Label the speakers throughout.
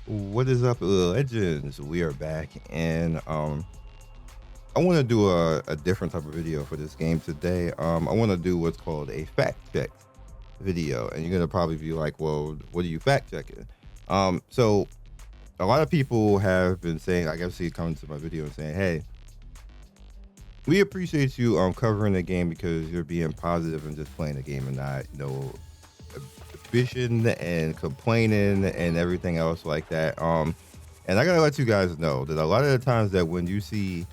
Speaker 1: What is up, legends? We are back, and I want to do a different type of video for this game today. I want to do what's called a fact check video, and you're gonna probably be like, "Well, what are you fact checking?" So a lot of people have been saying, I guess, coming to my video and saying, "Hey, we appreciate you covering the game because you're being positive and just playing the game and not, bitching and complaining and everything else like that." And I gotta let you guys know that a lot of the times that when you see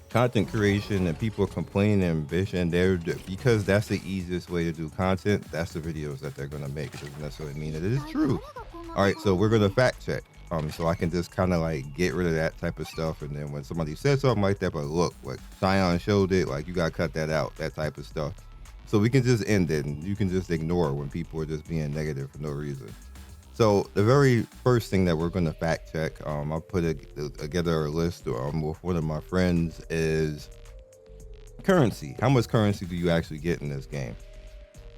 Speaker 1: content creation and people complaining and bitching, they're because that's the easiest way to do content. That's the videos that they're gonna make. It doesn't necessarily mean that it is true. All right, so we're gonna fact check. So I can just kind of like get rid of that type of stuff, and then when somebody says something like that, but look, like Scion showed it, like you gotta cut that out, that type of stuff. So we can just end it, and you can just ignore when people are just being negative for no reason. So the very first thing that we're going to fact check, I put together a list with one of my friends, is currency. How much currency do you actually get in this game?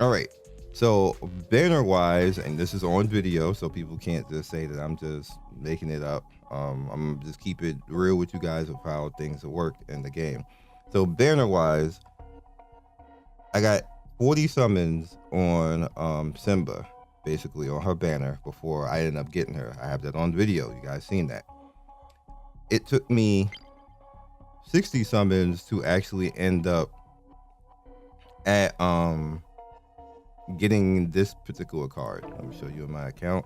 Speaker 1: All right. So banner wise, and this is on video, so people can't just say that I'm just making it up. I'm just keep it real with you guys of how things work in the game. So banner wise, I got 40 summons on Simba, basically on her banner, before I ended up getting her. I have that on video. You guys seen that. It took me 60 summons to actually end up at getting this particular card. Let me show you in my account.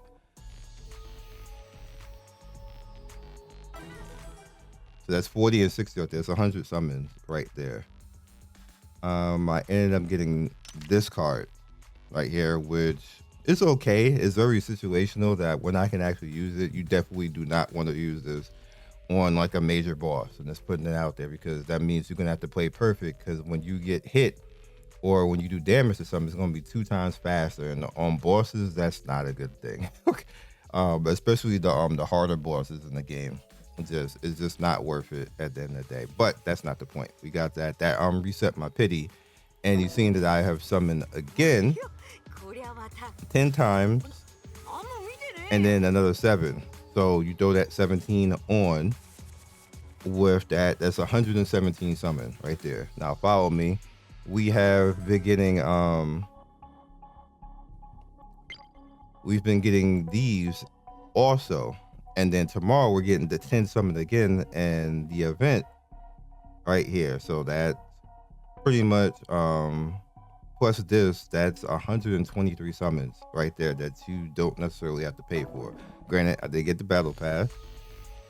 Speaker 1: So that's 40 and 60 out there. That's 100 summons right there. I ended up getting this card right here, which is okay. It's very situational that when I can actually use it, you definitely do not want to use this on like a major boss. And just putting it out there because that means you're going to have to play perfect, because when you get hit or when you do damage to something, it's going to be 2 times faster. And on bosses, that's not a good thing. Especially the harder bosses in the game. It's just not worth it at the end of the day. But that's not the point. We got that reset my pity, and you've seen that I have summoned again 10 times and then another 7. So you throw that 17 on with that. That's 117 summon right there. Now follow me. We have been getting we've been getting these also. And then tomorrow we're getting the 10 summon again and the event right here. So that's pretty much plus this, that's 123 summons right there that you don't necessarily have to pay for. Granted, I did get the battle pass,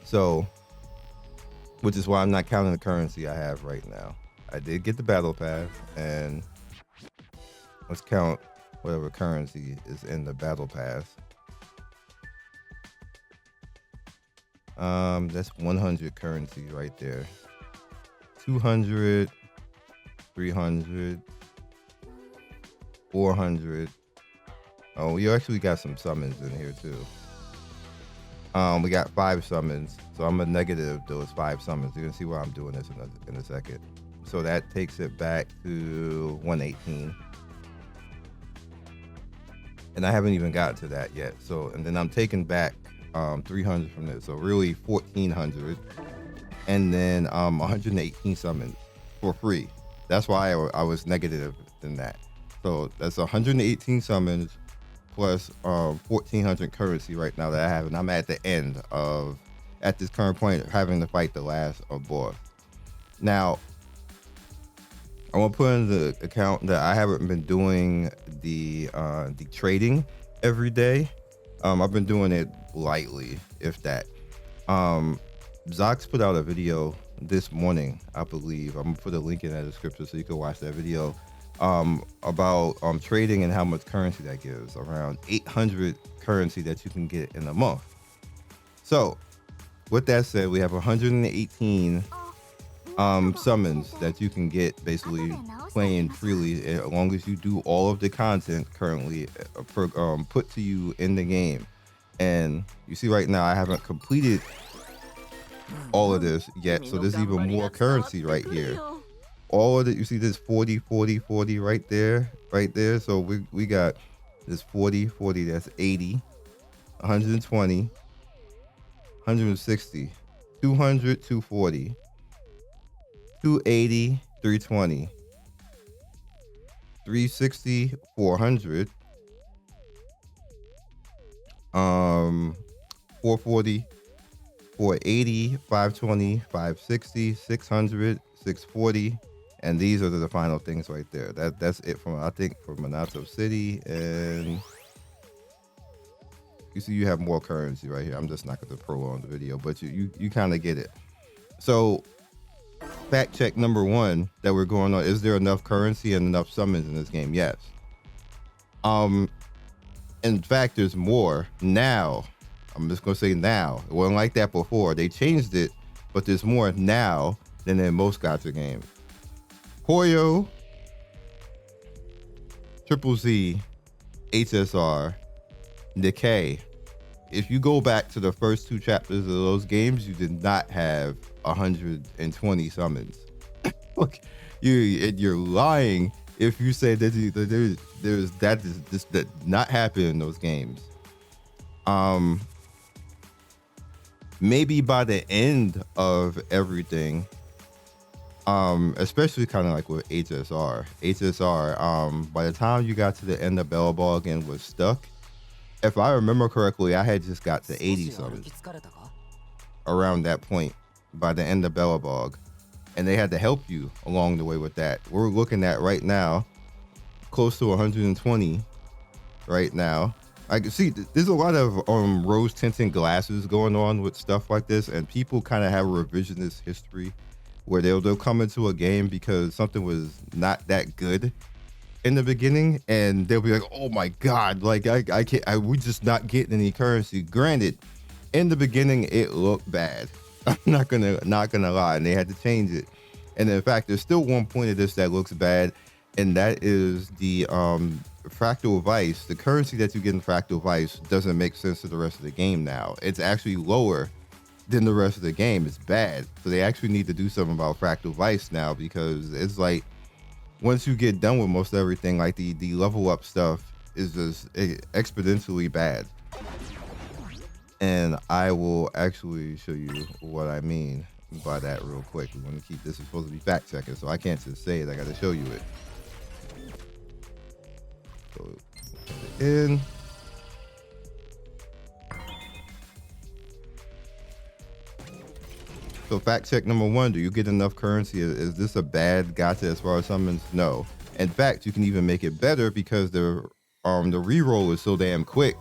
Speaker 1: so which is why I'm not counting the currency I have right now. I did get the battle pass, and let's count whatever currency is in the battle pass. That's 100 currency right there. 200, 300, 400. Oh, we actually got some summons in here too. We got 5 summons, so I'm a negative those 5 summons. You're gonna see why I'm doing this in a second. So that takes it back to 118, and I haven't even got to that yet. So, and then I'm taking back 300 from this, so really 1400, and then 118 summons for free. That's why I was negative in that. So that's 118 summons plus 1400 currency right now that I have, and I'm at the end of, at this current point, having to fight the last boss. Now I want to put in the account that I haven't been doing the trading every day. I've been doing it lightly, if that. Zox put out a video this morning, I believe. I'm gonna put a link in the description so you can watch that video, about trading and how much currency that gives. Around 800 currency that you can get in a month. So with that said, we have 118 summons that you can get basically playing freely, as long as you do all of the content currently put to you in the game. And you see right now I haven't completed all of this yet, so there's even more currency right here. All of it, you see this 40 40 40 right there. So we got this 40 40, that's 80. 120, 160, 200, 240, 280, 320, 360, 400, 440, 480, 520, 560, 600, 640, and these are the final things right there. That's it from, I think, for Minato City. And you see you have more currency right here. I'm just not going to prolong the video, but you kind of get it. So fact check number one that we're going on: is there enough currency and enough summons in this game? Yes. In fact, there's more now. I'm just gonna say now. It wasn't like that before. They changed it, but there's more now than in most gacha games. Hoyo, Triple Z, HSR, Decay. If you go back to the first two chapters of those games, you did not have 120 summons. Look, you're lying if you say that that did not happen in those games. Maybe by the end of everything, especially kind of like with HSR, by the time you got to the end of Bell Ball and was stuck, if I remember correctly, I had just got to 80 summons around that point by the end of Bellabog, and they had to help you along the way with that. We're looking at right now close to 120 right now. I can see there's a lot of rose tinted glasses going on with stuff like this, and people kind of have revisionist history where they'll come into a game because something was not that good in the beginning, and they'll be like, oh my god, like I can't, we just not getting any currency. Granted, in the beginning it looked bad. I'm not gonna lie, and they had to change it. And in fact, there's still one point of this that looks bad, and that is the Fractal Vice. The currency that you get in Fractal Vice doesn't make sense to the rest of the game now. It's actually lower than the rest of the game. It's bad. So they actually need to do something about Fractal Vice now, because it's like once you get done with most everything, like the level up stuff is just exponentially bad. And I will actually show you what I mean by that real quick. We want to keep this, is supposed to be fact checking, so I can't just say it, I got to show you it. So put it in. So fact check number one, do you get enough currency? Is this a bad gacha as far as summons? No. In fact, you can even make it better because the reroll is so damn quick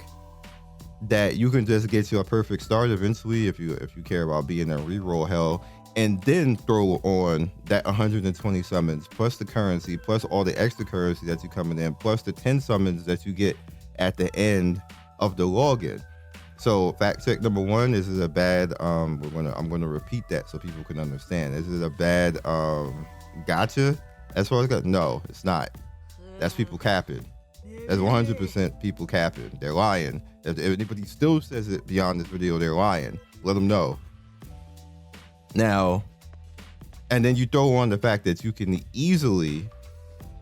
Speaker 1: that you can just get you a perfect start eventually if you care about being in reroll hell, and then throw on that 120 summons plus the currency plus all the extra currency that you coming in plus the 10 summons that you get at the end of the login. So fact check number one, this is a bad I'm gonna repeat that so people can understand. This is a bad gacha as far as no, it's not. That's people capping. That's 100% people capping. They're lying. If anybody still says it beyond this video, they're lying. Let them know. Now, and then you throw on the fact that you can easily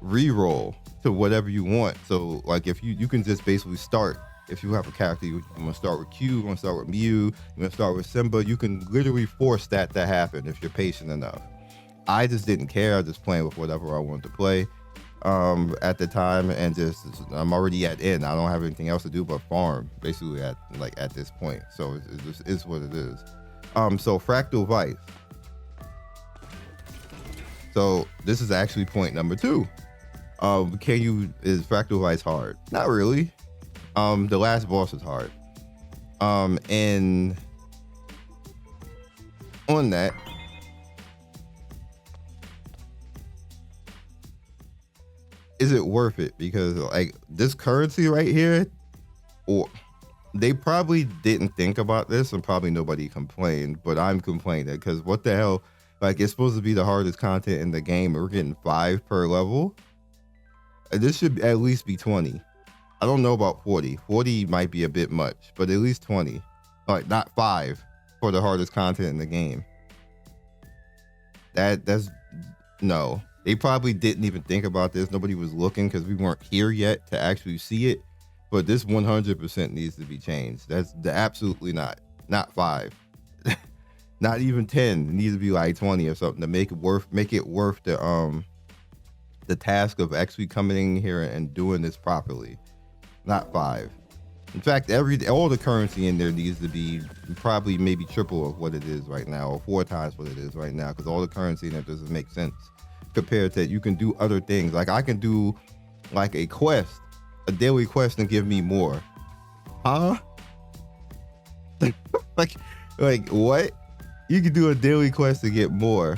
Speaker 1: re-roll to whatever you want. So like if you can just basically start, if you have a character, you want to start with Q, you want to start with Mew, you want to start with Simba, you can literally force that to happen if you're patient enough. I just didn't care. I was just playing with whatever I wanted to play at the time, and just I'm already at end. I don't have anything else to do but farm basically at this point. So it just is what it is. So Fractal Vice. So this is actually point number two. Is Fractal Vice hard? Not really. The last boss is hard. And on that, is it worth it? Because like this currency right here, or they probably didn't think about this, and probably nobody complained, but I'm complaining because what the hell? Like it's supposed to be the hardest content in the game. We're getting 5 per level. This should at least be 20. I don't know about 40. 40 might be a bit much, but at least 20. Like not 5 for the hardest content in the game. That's no. They probably didn't even think about this. Nobody was looking because we weren't here yet to actually see it. but this 100% needs to be changed. That's absolutely not 5, not even 10. It needs to be like 20 or something to make it worth the task of actually coming in here and doing this properly. Not 5. In fact, all the currency in there needs to be probably maybe triple of what it is right now, or 4 times what it is right now, because all the currency in there doesn't make sense compared to you can do other things. Like I can do like a daily quest, and give me more. Huh? like what? You can do a daily quest to get more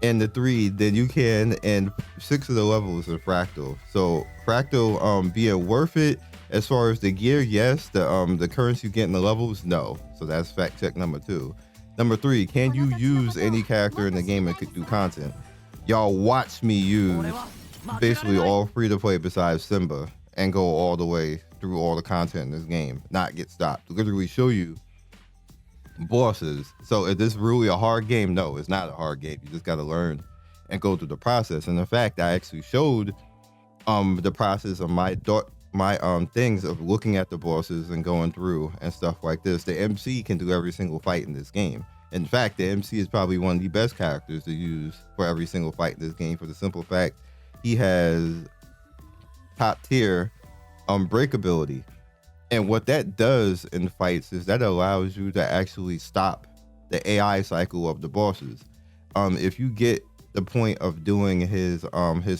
Speaker 1: in the 3 than you can in 6 of the levels in Fractal. So Fractal being worth it as far as the gear, yes. The currency you get in the levels, no. So that's fact check number 2. Number 3, can you use any character in the game and do content? Y'all watch me use basically all free to play besides Simba and go all the way through all the content in this game, not get stopped. Literally show you bosses. So is this really a hard game? No, it's not a hard game. You just got to learn and go through the process. And in fact, I actually showed the process of my things of looking at the bosses and going through and stuff like this. The MC can do every single fight in this game. In fact, the MC is probably one of the best characters to use for every single fight in this game, for the simple fact he has top tier breakability. And what that does in fights is that allows you to actually stop the AI cycle of the bosses. If you get the point of doing his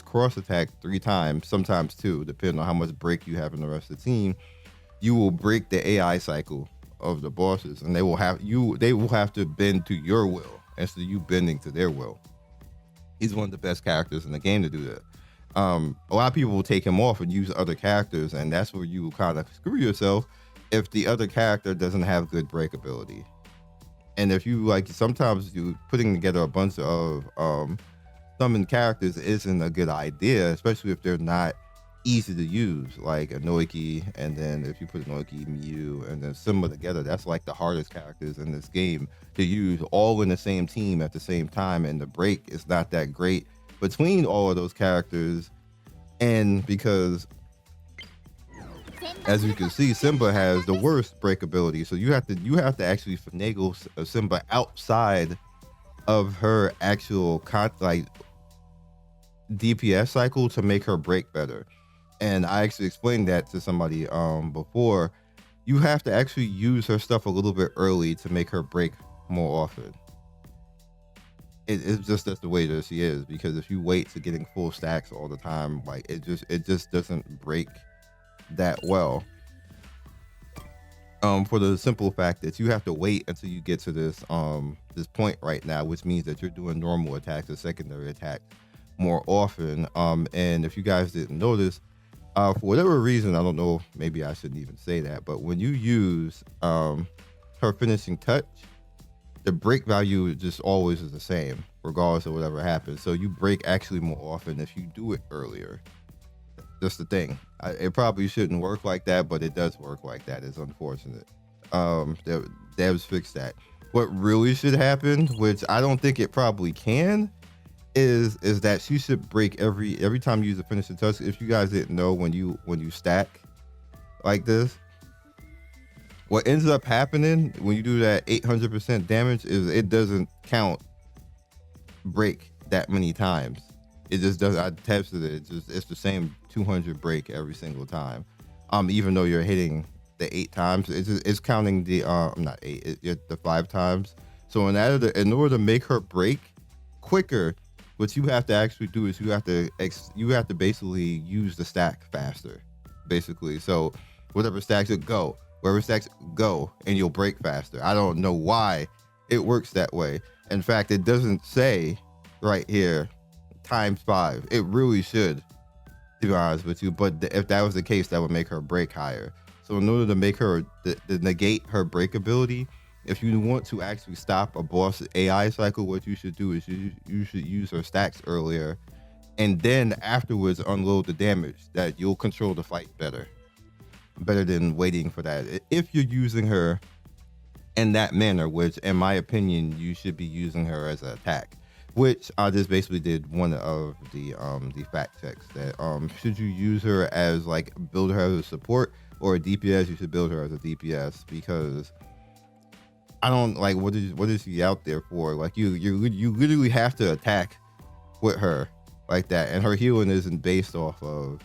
Speaker 1: cross attack 3 times, sometimes 2, depending on how much break you have in the rest of the team, you will break the AI cycle of the bosses, and they will have to bend to your will instead of you bending to their will. He's one of the best characters in the game to do that. A lot of people will take him off and use other characters, and that's where you kind of screw yourself if the other character doesn't have good breakability. And if you sometimes you putting together a bunch of summon characters isn't a good idea, especially if they're not easy to use, like Anoiki, and then if you put Anoiki, Mew, and then Simba together, that's like the hardest characters in this game to use all in the same team at the same time, and the break is not that great between all of those characters. And because, as you can see, Simba has the worst breakability, so you have to actually finagle Simba outside of her actual DPS cycle to make her break better. And I actually explained that to somebody before. You have to actually use her stuff a little bit early to make her break more often. It's just that's the way that she is, because if you wait to getting full stacks all the time, like it just doesn't break that well. For the simple fact that you have to wait until you get to this point right now, which means that you're doing normal attacks or secondary attacks more often. And if you guys didn't notice, for whatever reason, I don't know, maybe I shouldn't even say that, but when you use her finishing touch, the break value just always is the same, regardless of whatever happens. So you break actually more often if you do it earlier. That's the thing. It probably shouldn't work like that, but it does work like that. It's unfortunate. Devs fix that. What really should happen, which I don't think it probably can, is that she should break every time you use a finishing touch. If you guys didn't know, when you stack like this, what ends up happening when you do that 800% damage is it doesn't count break that many times. It just does. I tested it. It's the same 200 break every single time. Even though you're hitting the 8 times, it's counting the not 8, the 5 times. So in order to make her break quicker, what you have to actually do is you have to basically use the stack faster, basically. So whatever stacks it, go. Wherever stacks go, and you'll break faster. I don't know why it works that way. In fact, it doesn't say right here times 5. It really should, to be honest with you. But if that was the case, that would make her break higher. So in order to make her to negate her breakability, if you want to actually stop a boss AI cycle, what you should do is you should use her stacks earlier, and then afterwards unload the damage. That you'll control the fight better than waiting for that. If you're using her in that manner, which in my opinion you should be using her as an attack, which I just basically did one of the fact checks that should you use her as like build her as a support or a DPS, you should build her as a DPS, because I don't like what is she out there for? Like you literally have to attack with her like that, and her healing isn't based off of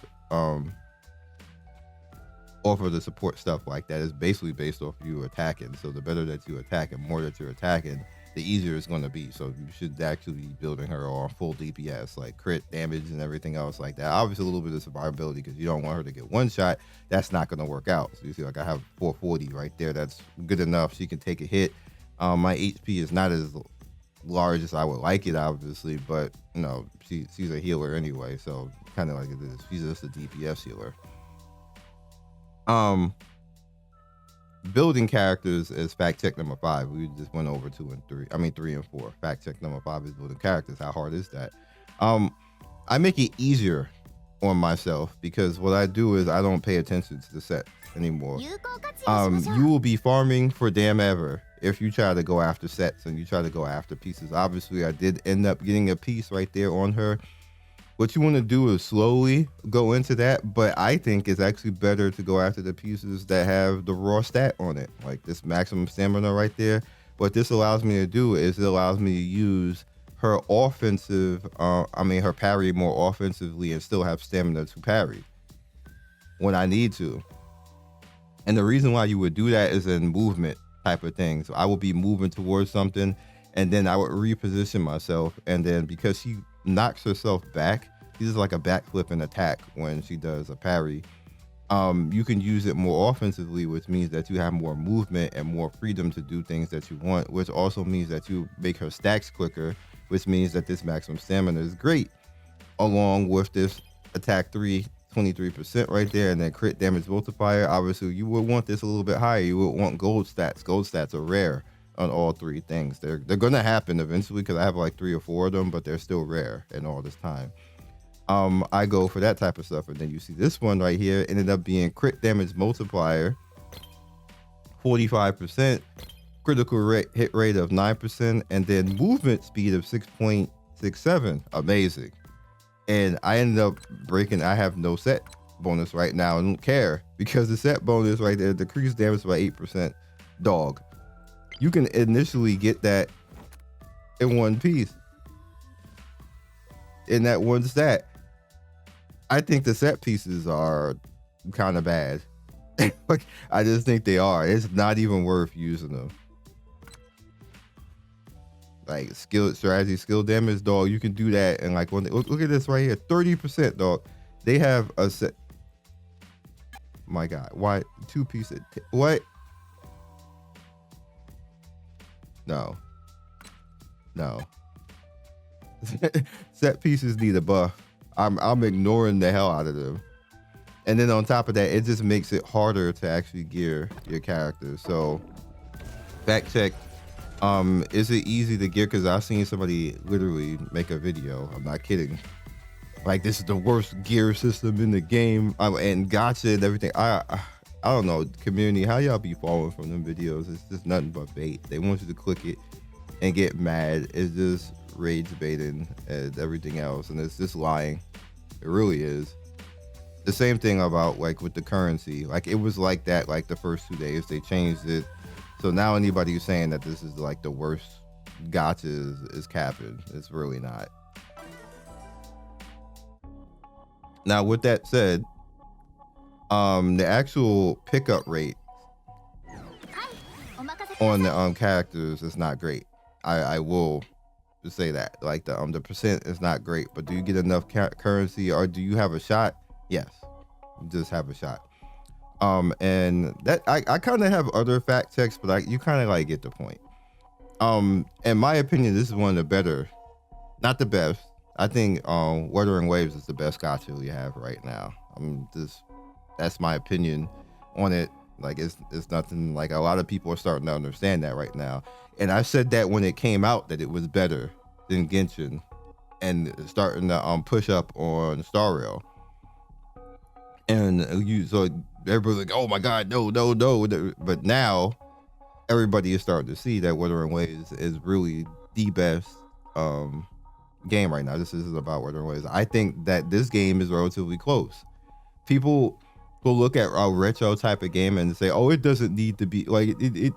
Speaker 1: the support stuff like that. It's basically based off you attacking. So the better that you attack and more that you're attacking, the easier it's going to be. So you should actually be building her on full DPS, like crit damage and everything else like that. Obviously a little bit of survivability because you don't want her to get one shot. That's not going to work out. So you see, like I have 440 right there. That's good enough. She can take a hit. My HP is not as large as I would like it, obviously, but you know, she's a healer anyway. So kind of like it is. She's just a DPS healer. Building characters is fact check number 5. We just went over 2 and 3. I mean 3 and 4. Fact check number 5 is building characters. How hard is that? I make it easier on myself because what I do is I don't pay attention to the set anymore. You will be farming for damn ever if you try to go after sets and you try to go after pieces. Obviously, I did end up getting a piece right there on her. What you want to do is slowly go into that, but I think it's actually better to go after the pieces that have the raw stat on it, like this maximum stamina right there. What this allows me to do is it allows me to use her her parry more offensively and still have stamina to parry when I need to. And the reason why you would do that is in movement type of thing. So I will be moving towards something and then I would reposition myself, and then because she knocks herself back, she does like a backflip and attack when she does a parry. You can use it more offensively, which means that you have more movement and more freedom to do things that you want, which also means that you make her stacks quicker, which means that this maximum stamina is great, along with this attack 3, 23% right there, and then crit damage multiplier. Obviously, you would want this a little bit higher. You would want gold stats. Gold stats are rare on all 3 things. They're gonna happen eventually because I have like 3 or 4 of them, but they're still rare in all this time. I go for that type of stuff, and then you see this one right here ended up being crit damage multiplier 45%, critical hit rate of 9%, and then movement speed of 6.67. Amazing. And I ended up breaking. I have no set bonus right now. I don't care because the set bonus right there decreased damage by 8%. Dog. You can initially get that in one piece, in that one stat. I think the set pieces are kind of bad. Like, I just think they are. It's not even worth using them. Like skill strategy, skill damage, dog. You can do that, and like look at this right here, 30%, dog. They have a set. My God, why 2 pieces? What? No. Set pieces need a buff. I'm ignoring the hell out of them. And then on top of that, it just makes it harder to actually gear your character. So fact check, is it easy to gear? Because I've seen somebody literally make a video. I'm not kidding. Like, this is the worst gear system in the game. And Gacha and everything. I don't know, community, how y'all be falling from them videos? It's just nothing but bait. They want you to click it and get mad. It's just rage baiting and everything else, and it's just lying. It really is. The same thing about like with the currency. Like, it was like that like the first 2 days. They changed it. So now anybody who's saying that this is like the worst gacha is capping. It's really not. Now, with that said, the actual pickup rate on the characters is not great. I will say that. Like, the percent is not great, but do you get enough currency, or do you have a shot? Yes, you just have a shot. And that I kind of have other fact checks, but you kind of like get the point. In my opinion, this is one of the better, not the best. I think Wuthering Waves is the best gacha we have right now. That's my opinion on it. Like, it's nothing, like, a lot of people are starting to understand that right now. And I said that when it came out that it was better than Genshin, and starting to push up on Star Rail. And so everybody's like, oh my God, no. But now everybody is starting to see that Wuthering Waves is really the best game right now. This is about where there is. I think that this game is relatively close. People will look at a retro type of game and say, "Oh, it doesn't need to be like it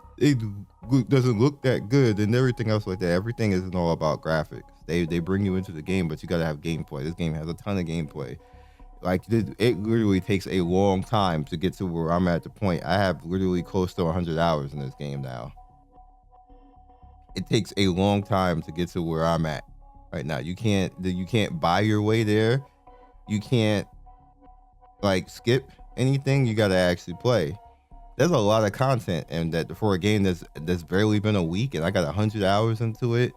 Speaker 1: doesn't look that good," and everything else like that. Everything isn't all about graphics. They bring you into the game, but you got to have gameplay. This game has a ton of gameplay. Like it literally takes a long time to get to where I'm at the point. I have literally close to 100 hours in this game now. It takes a long time to get to where I'm at right now. You can't buy your way there. You can't like skip anything. You got to actually play. There's a lot of content, and that for a game that's barely been a week, and I got 100 hours into it.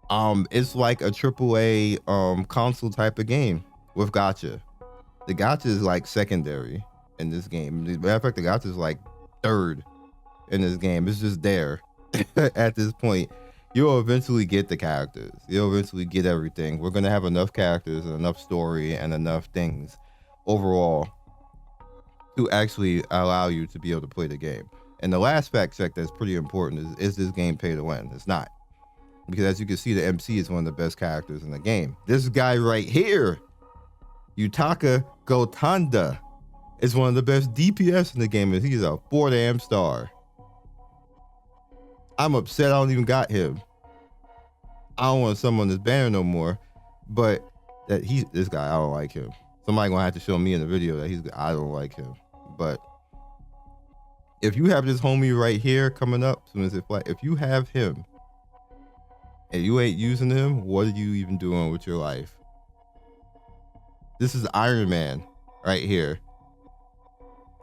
Speaker 1: It's like a AAA console type of game with gacha. The gacha is like secondary in this game. As a matter of fact, the gacha is like third in this game. It's just there at this point. You'll eventually get the characters. You'll eventually get everything. We're gonna have enough characters and enough story and enough things overall to actually allow you to be able to play the game. And the last fact check that's pretty important is this game pay to win? It's not. Because as you can see, the MC is one of the best characters in the game. This guy right here, Yutaka Gotanda, is one of the best DPS in the game, and he's a 4 damn star. I'm upset I don't even got him. I don't want to summon this banner no more, but that this guy, I don't like him. Somebody gonna have to show me in the video that I don't like him. But if you have this homie right here coming up, as soon as it fly, if you have him and you ain't using him, what are you even doing with your life? This is Iron Man right here.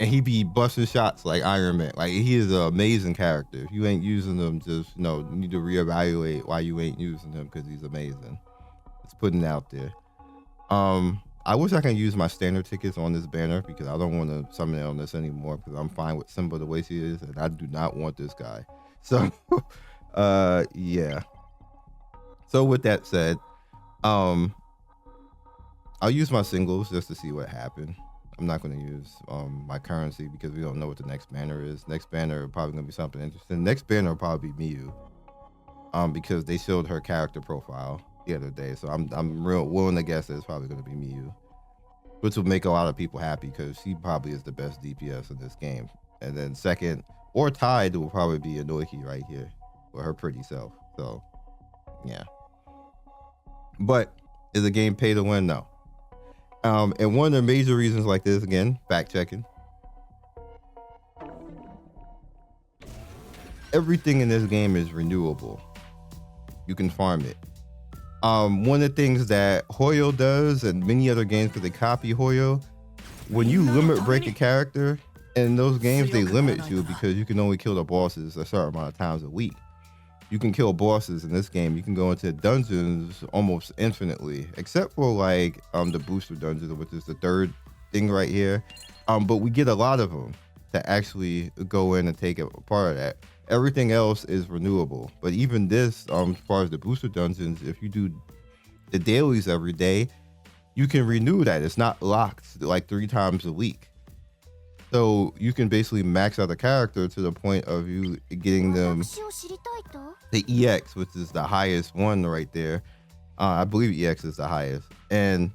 Speaker 1: And he be busting shots like Iron Man. Like, he is an amazing character. If you ain't using him, just, you need to reevaluate why you ain't using him, because he's amazing. Just putting it out there. I wish I can use my standard tickets on this banner, because I don't want to summon it on this anymore, because I'm fine with Simba the way she is, and I do not want this guy. So, yeah. So with that said, I'll use my singles just to see what happened. I'm not going to use my currency, because we don't know what the next banner is. Next banner probably going to be something interesting. Next banner will probably be Miyu, because they showed her character profile the other day. So I'm real willing to guess that it's probably going to be Miyu, which will make a lot of people happy, because she probably is the best DPS in this game. And then second or tied will probably be Inoki right here with her pretty self. So yeah. But is the game pay to win? No. And one of the major reasons like this, again, fact checking. Everything in this game is renewable. You can farm it. One of the things that Hoyo does, and many other games, because they copy Hoyo, when you limit break a character in those games, they limit you, because you can only kill the bosses a certain amount of times a week. You can kill bosses in this game. You can go into dungeons almost infinitely, except for like the booster dungeons, which is the third thing right here. But we get a lot of them to actually go in and take a part of that. Everything else is renewable. But even this, as far as the booster dungeons, if you do the dailies every day, you can renew that. It's not locked like 3 times a week. So you can basically max out the character to the point of you getting them the EX, which is the highest one right there. I believe EX is the highest. And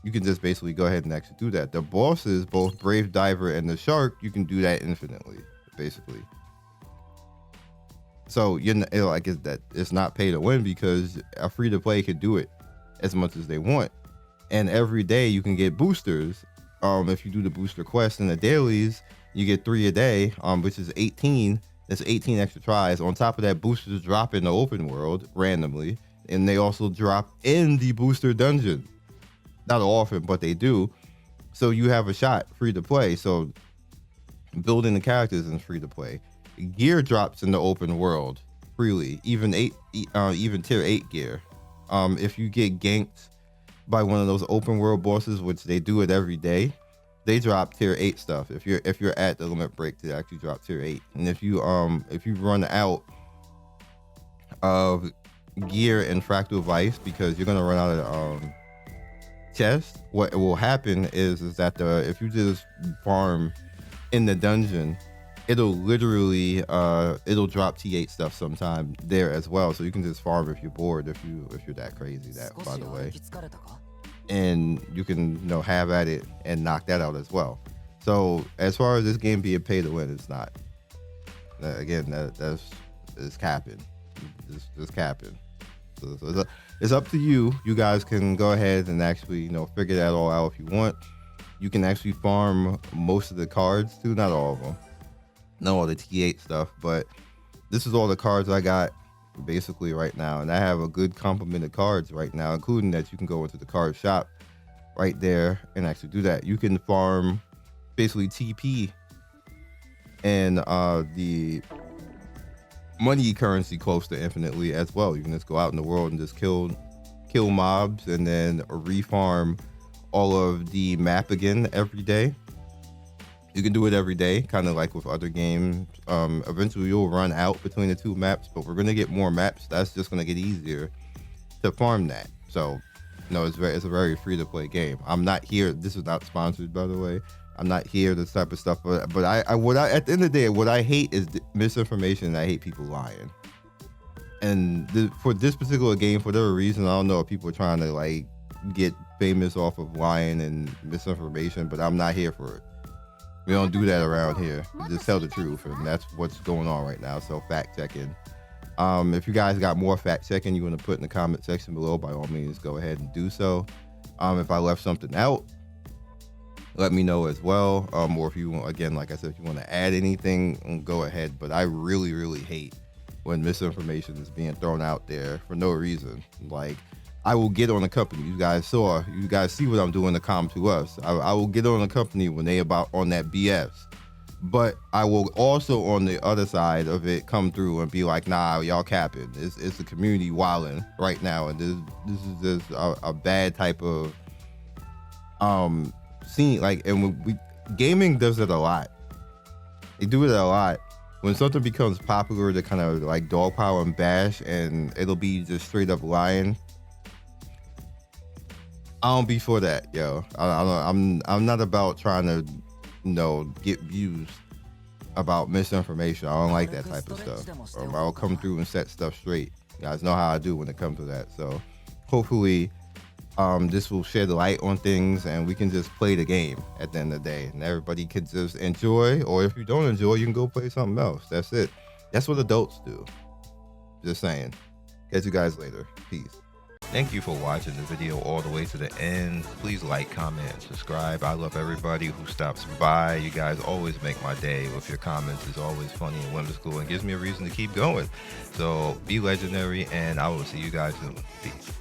Speaker 1: you can just basically go ahead and actually do that. The bosses, both Brave Diver and the Shark, you can do that infinitely, basically. So it's not pay to win, because a free to play can do it as much as they want. And every day you can get boosters. If you do the booster quest and the dailies, you get 3 a day, which is 18. That's 18 extra tries. On top of that, boosters drop in the open world randomly, and they also drop in the booster dungeon. Not often, but they do. So you have a shot free to play. So building the characters is free to play. Gear drops in the open world freely, even tier 8 gear. If you get ganked by one of those open world bosses, which they do it every day, they drop tier 8 stuff. If you're at the limit break, they actually drop tier 8. And if you run out of gear in Fractal Vice, because you're gonna run out of chests, what will happen is that if you just farm in the dungeon it'll literally it'll drop T8 stuff sometime there as well, so you can just farm if you're bored, if you're that crazy, that by the way, and you can have at it and knock that out as well. So as far as this game being pay to win, it's not. Again, that's capping. It's capping. So it's up to you. You guys can go ahead and actually figure that all out if you want. You can actually farm most of the cards too, not all of them, not all the T8 stuff, but this is all the cards I got basically right now, and I have a good complement of cards right now, including that you can go into the card shop right there and actually do that. You can farm basically TP and the money currency close to infinitely as well. You can just go out in the world and just kill mobs and then refarm all of the map again every day. You can do it every day, kind of like with other games. Eventually you'll run out between the two maps, but we're gonna get more maps. That's just gonna get easier to farm that. So it's a very free to play game. I'm not here, this is not sponsored by the way, I'm not here this type of stuff, but I at the end of the day, what I hate is misinformation, and I hate people lying. And for this particular game, for whatever reason, I don't know if people are trying to like get famous off of lying and misinformation, but I'm not here for it. We don't do that around here. We just tell the truth, and that's what's going on right now. So fact checking. If you guys got more fact checking you want to put in the comment section below, by all means, go ahead and do so. If I left something out, let me know as well. Or if you want, again, like I said, if you want to add anything, go ahead. But I really, really hate when misinformation is being thrown out there for no reason. Like, I will get on a company. You guys see what I'm doing to come to us. I will get on a company when they about on that BS. But I will also, on the other side of it, come through and be like, nah, y'all capping. It's the community wilding right now, and this is just a bad type of scene. Like, and gaming does it a lot. They do it a lot. When something becomes popular, they kind of like dogpile and bash, and it'll be just straight up lying. I don't be for that, yo. I'm not about trying to get views about misinformation. I don't like that type of stuff. I'll come through and set stuff straight. You guys know how I do when it comes to that. So hopefully this will shed light on things, and we can just play the game at the end of the day, and everybody can just enjoy. Or if you don't enjoy, you can go play something else. That's it. That's what adults do. Just saying. Catch you guys later. Peace. Thank you for watching the video all the way to the end. Please like, comment, and subscribe. I love everybody who stops by. You guys always make my day with your comments. It's always funny and whimsical and gives me a reason to keep going. So be legendary, and I will see you guys soon. Peace.